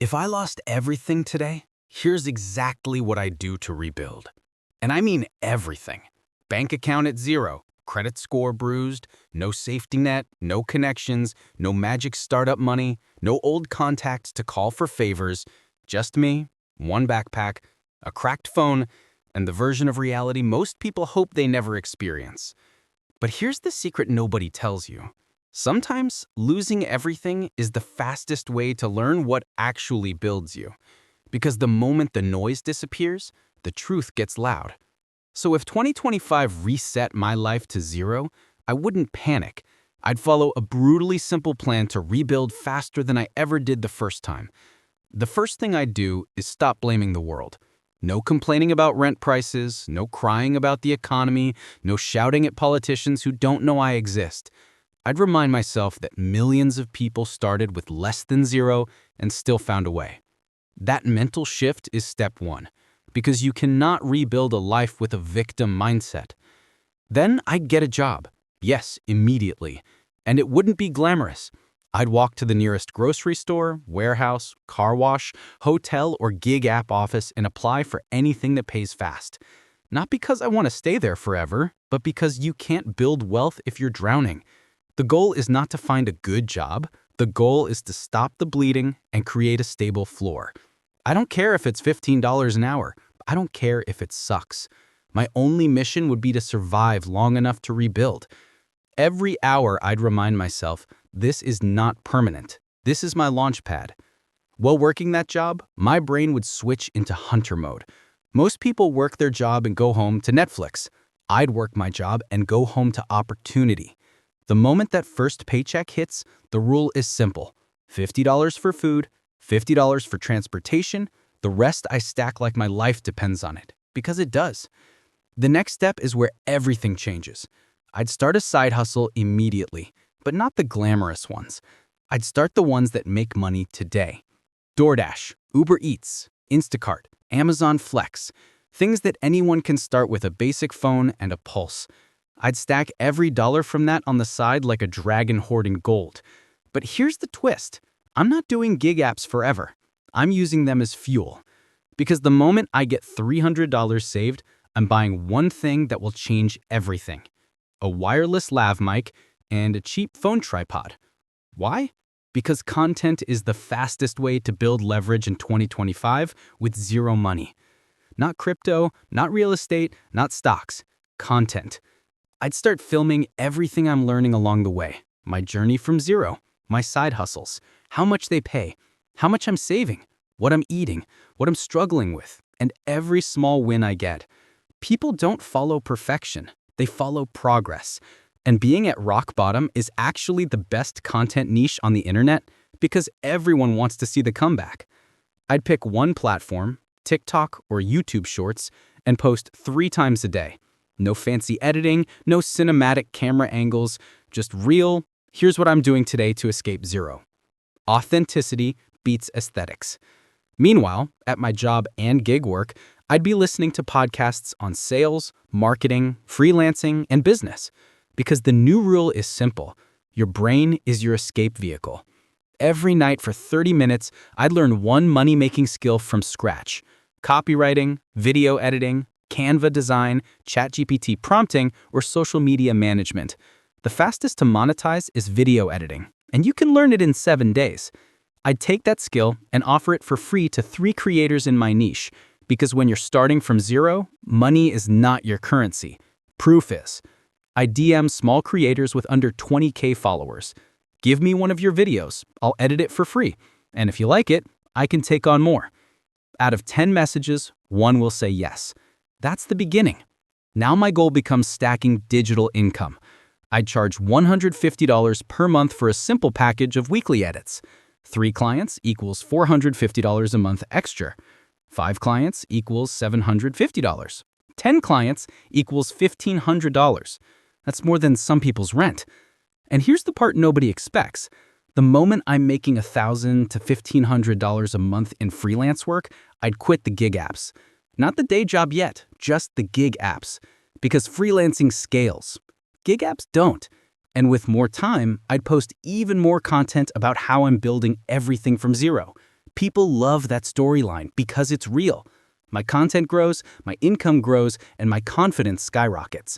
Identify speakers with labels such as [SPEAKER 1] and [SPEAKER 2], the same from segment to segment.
[SPEAKER 1] If I lost everything today, here's exactly what I'd do to rebuild. And I mean everything. Bank account at zero, credit score bruised, no safety net, no connections, no magic startup money, no old contacts to call for favors, just me, one backpack, a cracked phone, and the version of reality most people hope they never experience. But here's the secret nobody tells you. Sometimes losing everything is the fastest way to learn what actually builds you. Because the moment the noise disappears, the truth gets loud. So if 2025 reset my life to zero, I wouldn't panic. I'd follow a brutally simple plan to rebuild faster than I ever did the first time. The first thing I'd do is stop blaming the world. No complaining about rent prices, no crying about the economy, no shouting at politicians who don't know I exist. I'd remind myself that millions of people started with less than zero and still found a way. That mental shift is step one, because you cannot rebuild a life with a victim mindset. Then I'd get a job. Yes, immediately. And it wouldn't be glamorous. I'd walk to the nearest grocery store, warehouse, car wash, hotel, or gig app office and apply for anything that pays fast. Not because I want to stay there forever, but because you can't build wealth if you're drowning. The goal is not to find a good job. The goal is to stop the bleeding and create a stable floor. I don't care if it's $15 an hour. I don't care if it sucks. My only mission would be to survive long enough to rebuild. Every hour I'd remind myself, this is not permanent. This is my launch pad. While working that job, my brain would switch into hunter mode. Most people work their job and go home to Netflix. I'd work my job and go home to opportunity. The moment that first paycheck hits, the rule is simple. $50 for food, $50 for transportation, the rest I stack like my life depends on it, because it does. The next step is where everything changes. I'd start a side hustle immediately, but not the glamorous ones. I'd start the ones that make money today. DoorDash, Uber Eats, Instacart, Amazon Flex, things that anyone can start with a basic phone and a pulse. I'd stack every dollar from that on the side like a dragon hoarding gold. But here's the twist. I'm not doing gig apps forever. I'm using them as fuel. Because the moment I get $300 saved, I'm buying one thing that will change everything. A wireless lav mic and a cheap phone tripod. Why? Because content is the fastest way to build leverage in 2025 with zero money. Not crypto, not real estate, not stocks. Content. I'd start filming everything I'm learning along the way. My journey from zero, my side hustles, how much they pay, how much I'm saving, what I'm eating, what I'm struggling with, and every small win I get. People don't follow perfection, they follow progress. And being at rock bottom is actually the best content niche on the internet because everyone wants to see the comeback. I'd pick one platform, TikTok or YouTube Shorts, and post 3 times a day. No fancy editing, no cinematic camera angles, just real, here's what I'm doing today to escape zero. Authenticity beats aesthetics. Meanwhile, at my job and gig work, I'd be listening to podcasts on sales, marketing, freelancing, and business. Because the new rule is simple. Your brain is your escape vehicle. Every night for 30 minutes, I'd learn one money-making skill from scratch. Copywriting, video editing, Canva design, ChatGPT prompting, or social media management. The fastest to monetize is video editing, and you can learn it in 7 days. I'd take that skill and offer it for free to 3 creators in my niche, because when you're starting from zero, money is not your currency. Proof is. I DM small creators with under 20K followers. Give me one of your videos, I'll edit it for free, and if you like it, I can take on more. Out of 10 messages, 1 will say yes. That's the beginning. Now my goal becomes stacking digital income. I'd charge $150 per month for a simple package of weekly edits. 3 clients equals $450 a month extra. 5 clients equals $750. 10 clients equals $1,500. That's more than some people's rent. And here's the part nobody expects. The moment I'm making $1,000 to $1,500 a month in freelance work, I'd quit the gig apps. Not the day job yet, just the gig apps. Because freelancing scales. Gig apps don't. And with more time, I'd post even more content about how I'm building everything from zero. People love that storyline because it's real. My content grows, my income grows, and my confidence skyrockets.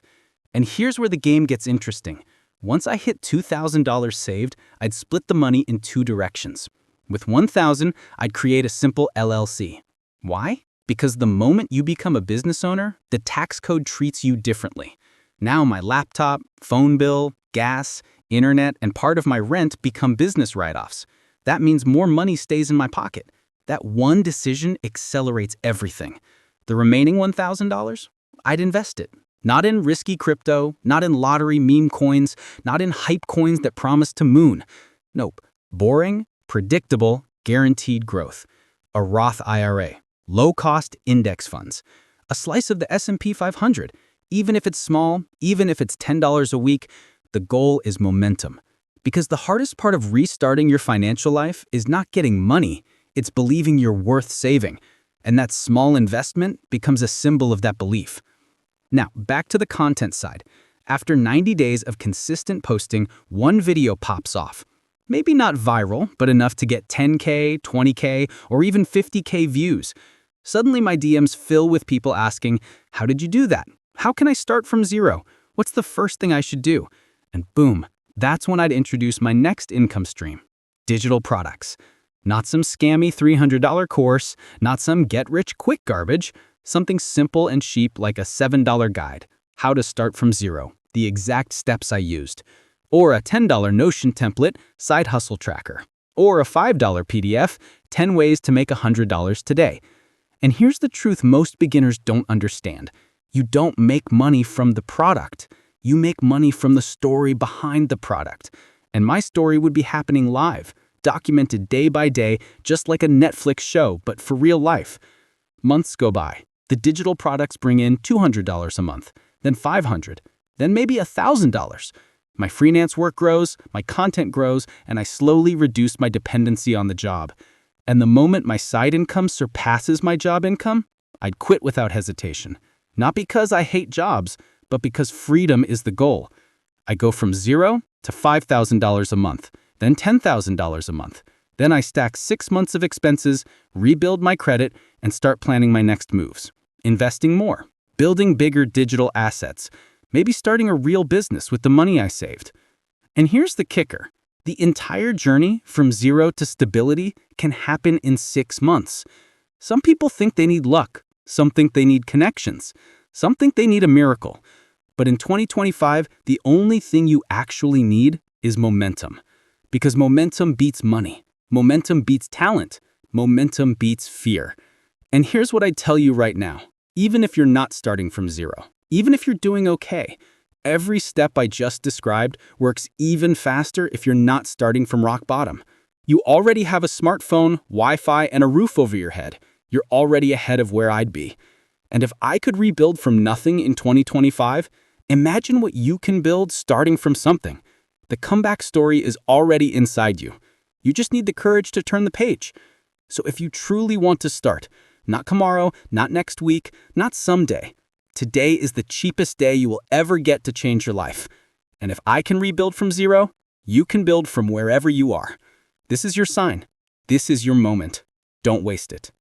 [SPEAKER 1] And here's where the game gets interesting. Once I hit $2,000 saved, I'd split the money in two directions. With $1,000, I'd create a simple LLC. Why? Because the moment you become a business owner, the tax code treats you differently. Now my laptop, phone bill, gas, internet, and part of my rent become business write-offs. That means more money stays in my pocket. That one decision accelerates everything. The remaining $1,000, I'd invest it. Not in risky crypto, not in lottery meme coins, not in hype coins that promise to moon. Nope. Boring, predictable, guaranteed growth. A Roth IRA. Low-cost index funds. A slice of the S&P 500. Even if it's small, even if it's $10 a week, the goal is momentum. Because the hardest part of restarting your financial life is not getting money, it's believing you're worth saving. And that small investment becomes a symbol of that belief. Now, back to the content side. After 90 days of consistent posting, one video pops off. Maybe not viral, but enough to get 10K, 20K, or even 50K views. Suddenly my DMs fill with people asking, how did you do that? How can I start from zero? What's the first thing I should do? And boom, that's when I'd introduce my next income stream. Digital products. Not some scammy $300 course, not some get-rich-quick garbage, something simple and cheap like a $7 guide, how to start from zero, the exact steps I used. Or a $10 Notion template, side hustle tracker. Or a $5 PDF, 10 ways to make $100 today. And here's the truth most beginners don't understand. You don't make money from the product. You make money from the story behind the product. And my story would be happening live, documented day by day, just like a Netflix show, but for real life. Months go by. The digital products bring in $200 a month, then $500, then maybe $1,000. My freelance work grows, my content grows, and I slowly reduce my dependency on the job. And the moment my side income surpasses my job income, I'd quit without hesitation. Not because I hate jobs, but because freedom is the goal. I go from $0 to $5,000 a month, then $10,000 a month. Then I stack 6 months of expenses, rebuild my credit, and start planning my next moves. Investing more, building bigger digital assets, maybe starting a real business with the money I saved. And here's the kicker. The entire journey from zero to stability can happen in 6 months. Some people think they need luck. Some think they need connections. Some think they need a miracle. But in 2025, the only thing you actually need is momentum. Because momentum beats money. Momentum beats talent. Momentum beats fear. And here's what I tell you right now. Even if you're not starting from zero, even if you're doing okay, every step I just described works even faster if you're not starting from rock bottom. You already have a smartphone, Wi-Fi, and a roof over your head. You're already ahead of where I'd be. And if I could rebuild from nothing in 2025, imagine what you can build starting from something. The comeback story is already inside you. You just need the courage to turn the page. So if you truly want to start, not tomorrow, not next week, not someday, today is the cheapest day you will ever get to change your life. And if I can rebuild from zero, you can build from wherever you are. This is your sign. This is your moment. Don't waste it.